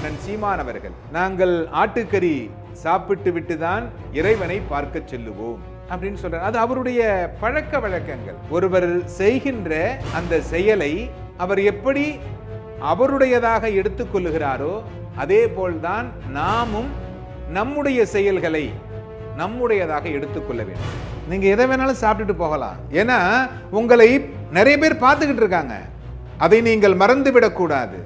அண்ணன் சீமான் அவர்கள், நாங்கள் ஆட்டுக்கறி சாப்பிட்டு விட்டுதான் இறைவனை பார்க்க செல்லுவோம் அப்படின்னு சொல்றார். அது அவருடைய பழக்க வழக்கங்கள். ஒருவர் செய்கின்ற அந்த செயலை அவர் எப்படி அவருடையதாக எடுத்துக்கொள்ளுகிறாரோ அதே போல்தான் நாமும் நம்முடைய செயல்களை நம்முடையதாக எடுத்துக்கொள்ள வேண்டும். நீங்க எதை வேணாலும் சாப்பிட்டுட்டு போகலாம், ஏன்னா உங்களை நிறைய பேர் பார்த்துக்கிட்டு இருக்காங்க. அதை நீங்கள் மறந்துவிடக் கூடாது.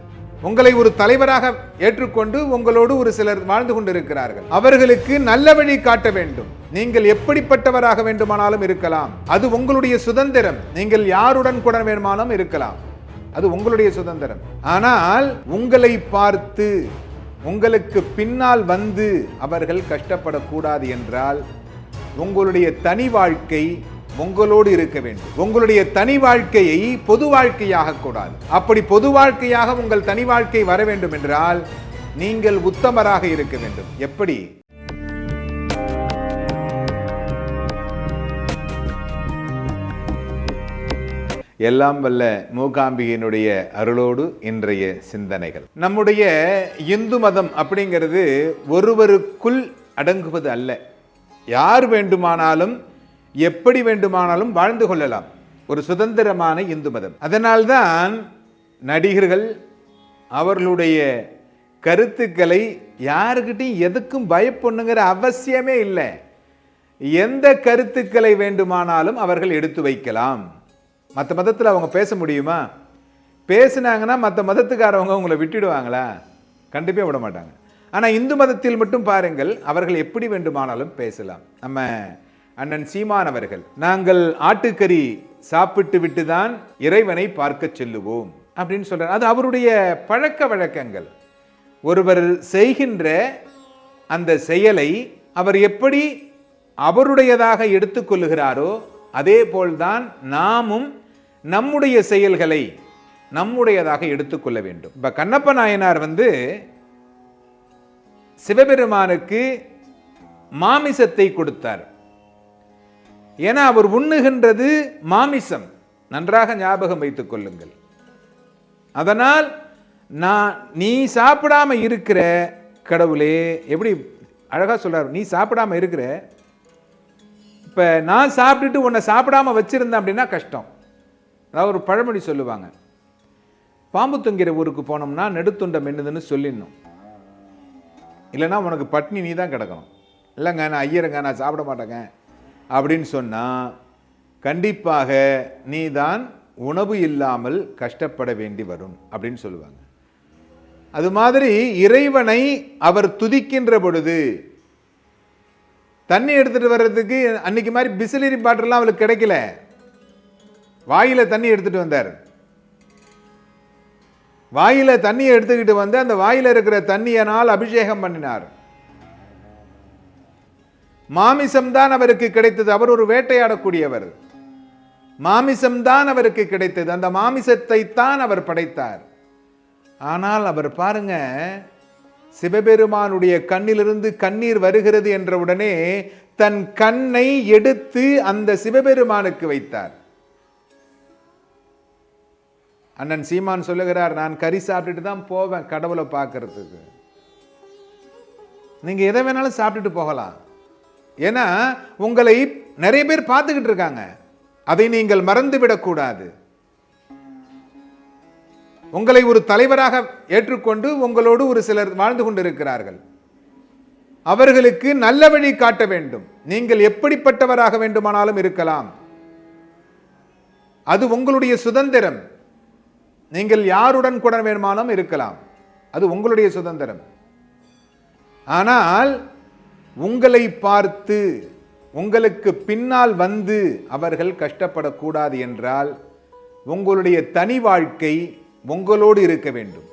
உங்களை ஒரு தலைவராக ஏற்றுக்கொண்டு உங்களோடு ஒரு சிலர் வாழ்ந்து கொண்டிருக்கிறார்கள். அவர்களுக்கு நல்ல வழி காட்ட வேண்டும். நீங்கள் எப்படிப்பட்டவராக வேண்டுமானாலும் இருக்கலாம், அது உங்களுடைய சுதந்திரம். நீங்கள் யாருடன் கூட வேண்டுமானாலும் இருக்கலாம், அது உங்களுடைய சுதந்திரம். ஆனால் உங்களை பார்த்து உங்களுக்கு பின்னால் வந்து அவர்கள் கஷ்டப்படக்கூடாது என்றால் உங்களுடைய தனி வாழ்க்கை உங்களோடு இருக்க வேண்டும். உங்களுடைய தனி வாழ்க்கையை பொது வாழ்க்கையாக கூடாது. அப்படி பொது வாழ்க்கையாக உங்கள் தனி வாழ்க்கை வர வேண்டும் என்றால் நீங்கள் உத்தமராக இருக்க வேண்டும். எப்படி? எல்லாம் வல்ல மூகாம்பிகையினுடைய அருளோடு இன்றைய சிந்தனைகள். நம்முடைய இந்து மதம் அப்படிங்கிறது ஒருவருக்குள் அடங்குவது அல்ல. யார் வேண்டுமானாலும் எப்படி வேண்டுமானாலும் வாழ்ந்து கொள்ளலாம். ஒரு சுதந்திரமான இந்து மதம். அதனால்தான் நடிகர்கள் அவர்களுடைய கருத்துக்களை யாருக்கிட்டையும் எதுக்கும் பயப்படணுங்கிற அவசியமே இல்லை. எந்த கருத்துக்களை வேண்டுமானாலும் அவர்கள் எடுத்து வைக்கலாம். மற்ற மதத்தில் அவங்க பேச முடியுமா? பேசினாங்கன்னா மற்ற மதத்துக்காரவங்க உங்களை விட்டுடுவாங்களா? கண்டிப்பாக விட மாட்டாங்க. ஆனால் இந்து மதத்தில் மட்டும் பாருங்கள், அவர்கள் எப்படி வேண்டுமானாலும் பேசலாம். நம்ம அண்ணன் சீமான் அவர்கள், நாங்கள் ஆட்டுக்கறி சாப்பிட்டு விட்டுதான் இறைவனை பார்க்க செல்லுவோம் அப்படின்னு சொல்றார். அது அவருடைய பழக்க வழக்கங்கள். ஒருவர் செய்கின்ற அந்த செயலை அவர் எப்படி அவருடையதாக எடுத்துக்கொள்ளுகிறாரோ அதே போல்தான் நாமும் நம்முடைய செயல்களை நம்முடையதாக எடுத்துக்கொள்ள வேண்டும். இப்ப கண்ணப்ப நாயனார் சிவபெருமானுக்கு மாமிசத்தை கொடுத்தார். ஏன்னா அவர் உண்ணுகின்றது மாமிசம். நன்றாக ஞாபகம் வைத்துக் கொள்ளுங்கள். அதனால் நீ சாப்பிடாம இருக்கிற கடவுளே, எப்படி அழகா சொல்றார், நீ சாப்பிடாம இருக்கிற, இப்ப நான் சாப்பிட்டுட்டு உன்னை சாப்பிடாம வச்சிருந்தேன் அப்படின்னா கஷ்டம். அதாவது ஒரு பழமொழி சொல்லுவாங்க, பாம்பு தொங்கிற ஊருக்கு போனோம்னா நெடுத்துண்டம் என்னதுன்னு சொல்லிடணும், இல்லைன்னா உனக்கு பட்னி நீ தான் கிடக்கணும். இல்லைங்க நான் ஐயருங்க, நான் சாப்பிட மாட்டேங்க அப்படின்னு சொன்னால் கண்டிப்பாக நீ தான் உணவு இல்லாமல் கஷ்டப்பட வேண்டி வரும் அப்படின்னு சொல்லுவாங்க. அது மாதிரி இறைவனை அவர் துதிக்கின்ற பொழுது தண்ணி எடுத்துட்டு வர்றதுக்கு அன்னைக்கு மாதிரி பிசிலரி பாட்டிலாம் அவளுக்கு கிடைக்கல. வாயில தண்ணி எடுத்துட்டு வந்தார். வாயில தண்ணியை எடுத்துக்கிட்டு வந்து அந்த வாயில இருக்கிற தண்ணியினால் அபிஷேகம் பண்ணினார். மாமிசம்தான் அவருக்கு கிடைத்தது. அவர் ஒரு வேட்டையாடக்கூடியவர். மாமிசம்தான் அவருக்கு கிடைத்தது. அந்த மாமிசத்தை தான் அவர் படைத்தார். ஆனால் அவர் பாருங்க, சிவபெருமானுடைய கண்ணிலிருந்து கண்ணீர் வருகிறது என்ற உடனே தன் கண்ணை எடுத்து அந்த சிவபெருமானுக்கு வைத்தார். அண்ணன் சீமான் சொல்லுகிறார், நான் கறி சாப்பிட்டுட்டு தான் போவேன் கடவுளை பார்க்கறதுக்கு. நீங்க எதை வேணாலும் சாப்பிட்டுட்டு போகலாம், ஏன்னா உங்களை நிறைய பேர் பார்த்துக்கிட்டு இருக்காங்க. அதை நீங்கள் மறந்துவிடக் கூடாது. உங்களை ஒரு தலைவராக ஏற்றுக்கொண்டு உங்களோடு ஒரு சிலர் வாழ்ந்து கொண்டிருக்கிறார்கள். அவர்களுக்கு நல்ல வழி காட்ட வேண்டும். நீங்கள் எப்படிப்பட்டவராக வேண்டுமானாலும் இருக்கலாம், அது உங்களுடைய சுதந்திரம். நீங்கள் யாருடன் கூட வேண்டுமானாலும் இருக்கலாம், அது உங்களுடைய சுதந்திரம். ஆனால் உங்களை பார்த்து உங்களுக்கு பின்னால் வந்து அவர்கள் கஷ்டப்படக்கூடாது என்றால் உங்களுடைய தனி வாழ்க்கை உங்களோடு இருக்க வேண்டும்.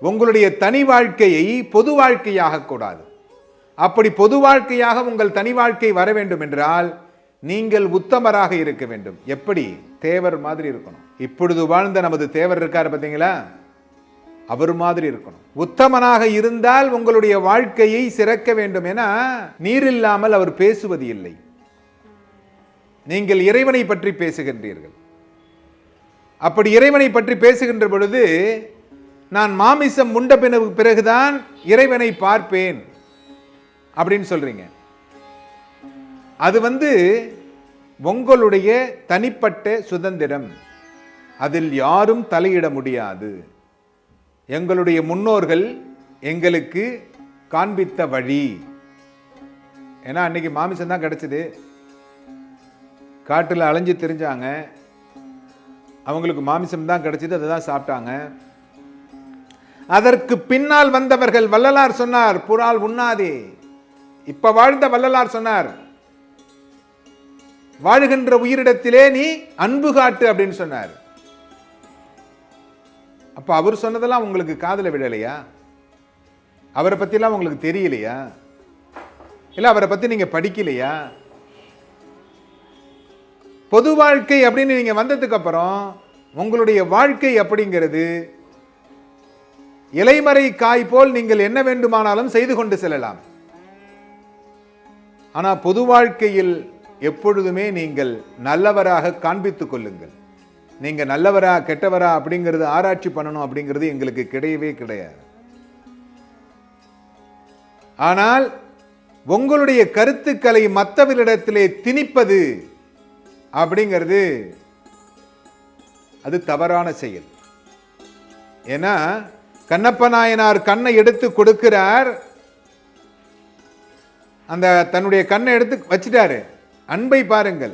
உங்களுடைய தனி வாழ்க்கையை பொது வாழ்க்கையாக கூடாது. அப்படி பொது வாழ்க்கையாக உங்கள் தனி வாழ்க்கை வர வேண்டும் என்றால் நீங்கள் உத்தமராக இருக்க வேண்டும். எப்படி? தேவர் மாதிரி இருக்கணும். இப்பொழுது வாழ்ந்த நமது தேவர் இருக்காரு பார்த்தீங்களா, அவர் மாதிரி இருக்கணும். உத்தமனாக இருந்தால் உங்களுடைய வாழ்க்கையை சிறக்க வேண்டும். என நீர் இல்லாமல் அவர் பேசுவது இல்லை. நீங்கள் இறைவனை பற்றி பேசுகின்றீர்கள். அப்படி இறைவனை பற்றி பேசுகின்ற பொழுது நான் மாமிசம் உண்ட பிறகுதான் இறைவனை பார்ப்பேன் அப்படின்னு சொல்றீங்க. அது உங்களுடைய தனிப்பட்ட சுதந்திரம், அதில் யாரும் தலையிட முடியாது. எங்களுடைய முன்னோர்கள் எங்களுக்கு காண்பித்த வழி. ஏன்னா அன்னைக்கு மாமிசம் தான் கிடைச்சது, காட்டில் அலைஞ்சு தெரிஞ்சாங்க, அவங்களுக்கு மாமிசம் தான் கிடைச்சது, அதை தான் சாப்பிட்டாங்க. அதற்கு பின்னால் வந்தவர்கள், வள்ளலார் சொன்னார் புறால் உண்ணாதே. இப்ப வாழ்ந்த வள்ளலார் சொன்னார் வாழுகின்ற உயிரிடத்திலே நீ அன்பு காட்டு அப்படின்னு சொன்னார். அப்ப அவர் சொன்னதெல்லாம் உங்களுக்கு காதுல விடலையா? அவரை பத்திலாம் உங்களுக்கு தெரியலையா? இல்ல அவரை பத்தி நீங்க படிக்கலையா? பொது வாழ்க்கை அப்படின்னு நீங்க வந்ததுக்கு அப்புறம் உங்களுடைய வாழ்க்கை அப்படிங்கிறது இலைமறை காய் போல் நீங்கள் என்ன வேண்டுமானாலும் செய்து கொண்டு செல்லலாம். ஆனா பொது வாழ்க்கையில் எப்பொழுதுமே நீங்கள் நல்லவராக காண்பித்துக் கொள்ளுங்கள். நீங்க நல்லவரா கெட்டவரா அப்படிங்கிறது ஆராய்ச்சி பண்ணணும் அப்படிங்கிறது எங்களுக்கு கிடையவே கிடையாது. ஆனால் உங்களுடைய கருத்துக்களை மற்றவர்களிடத்திலே திணிப்பது அப்படிங்கிறது அது தவறான செயல். ஏன்னா கண்ணப்ப நாயனார் கண்ணை எடுத்து கொடுக்கிறார், அந்த தன்னுடைய கண்ணை எடுத்து வச்சிட்டாரு. அன்பை பாருங்கள்.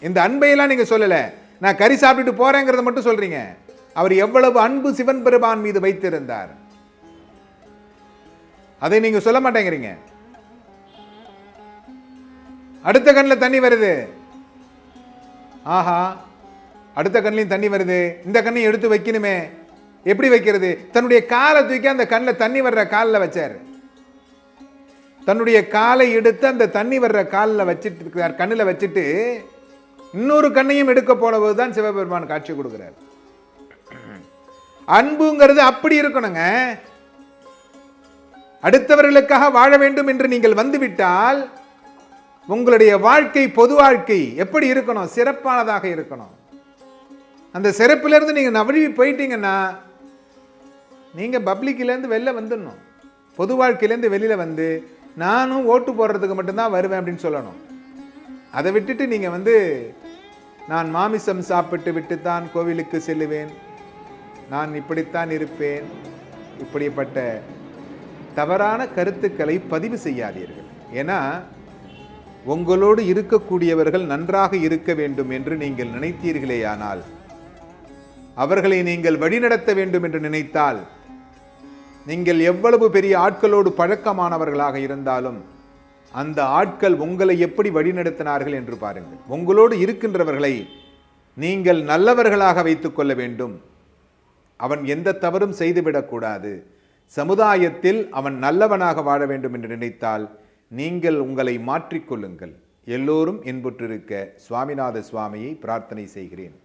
இந்த அன்பையெல்லாம் நீங்க சொல்லல, நான் கறி சாப்பிட்டுட்டு போறேங்கிறத மட்டும் சொல்றீங்க. அவர் எவ்வளவு அன்பு சிவன் பெருமான் மீது வைத்திருந்தார், அதை நீங்க சொல்ல மாட்டேங்கிறீங்க. அடுத்த கண்ணில் தண்ணி வருது, ஆஹா அடுத்த கண்ணிலையும் தண்ணி வருது, இந்த கண்ணையும் எடுத்து வைக்கணுமே. எப்படி வைக்கிறது? தன்னுடைய காலை தூக்கி அந்த கண்ணில் தண்ணி வர்ற காலில் வச்சார். தன்னுடைய காலை எடுத்து அந்த தண்ணி வர்ற காலில் வச்சுட்டு கண்ணில் வச்சுட்டு இன்னொரு கண்ணையும் எடுக்க போனபோது தான் சிவபெருமான் காட்சி கொடுக்கிறார். அன்புங்கிறது அப்படி இருக்கணுங்க. அடுத்தவர்களுக்காக வாழ வேண்டும் என்று நீங்கள் வந்துவிட்டால் உங்களுடைய வாழ்க்கை, பொது வாழ்க்கை எப்படி இருக்கணும்? சிறப்பானதாக இருக்கணும். அந்த சிறப்பிலிருந்து நீங்க நழுவி போயிட்டீங்கன்னா நீங்க பப்ளிக்கிலேருந்து வெளில வந்துடணும். பொது வாழ்க்கையிலேருந்து வெளியில வந்து நானும் ஓட்டு போடுறதுக்கு மட்டும்தான் வருவேன் அப்படின்னு சொல்லணும். அதை விட்டுட்டு நீங்க நான் மாமிசம் சாப்பிட்டு விட்டுத்தான் கோவிலுக்கு செல்லுவேன், நான் இப்படித்தான் இருப்பேன், இப்படிப்பட்ட தவறான கருத்துக்களை பதிவு செய்யாதீர்கள். ஏன்னா உங்களோடு இருக்கக்கூடியவர்கள் நன்றாக இருக்க வேண்டும் என்று நீங்கள் நினைத்தீர்களேயானால், அவர்களை நீங்கள் வழிநடத்த வேண்டும் என்று நினைத்தால், நீங்கள் எவ்வளவு பெரிய ஆட்களோடு பழக்கமானவர்களாக இருந்தாலும் அந்த ஆட்கள் உங்களை எப்படி வழிநடத்தினார்கள் என்று பாருங்கள். உங்களோடு இருக்கின்றவர்களை நீங்கள் நல்லவர்களாக வைத்துக் கொள்ள வேண்டும். அவன் எந்த தவறும் செய்துவிடக்கூடாது. சமுதாயத்தில் அவன் நல்லவனாக வாழ வேண்டும் என்று நினைத்தால் நீங்கள் உங்களை மாற்றிக்கொள்ளுங்கள். எல்லோரும் இன்புற்றிருக்க சுவாமிநாத சுவாமியை பிரார்த்தனை செய்கிறேன்.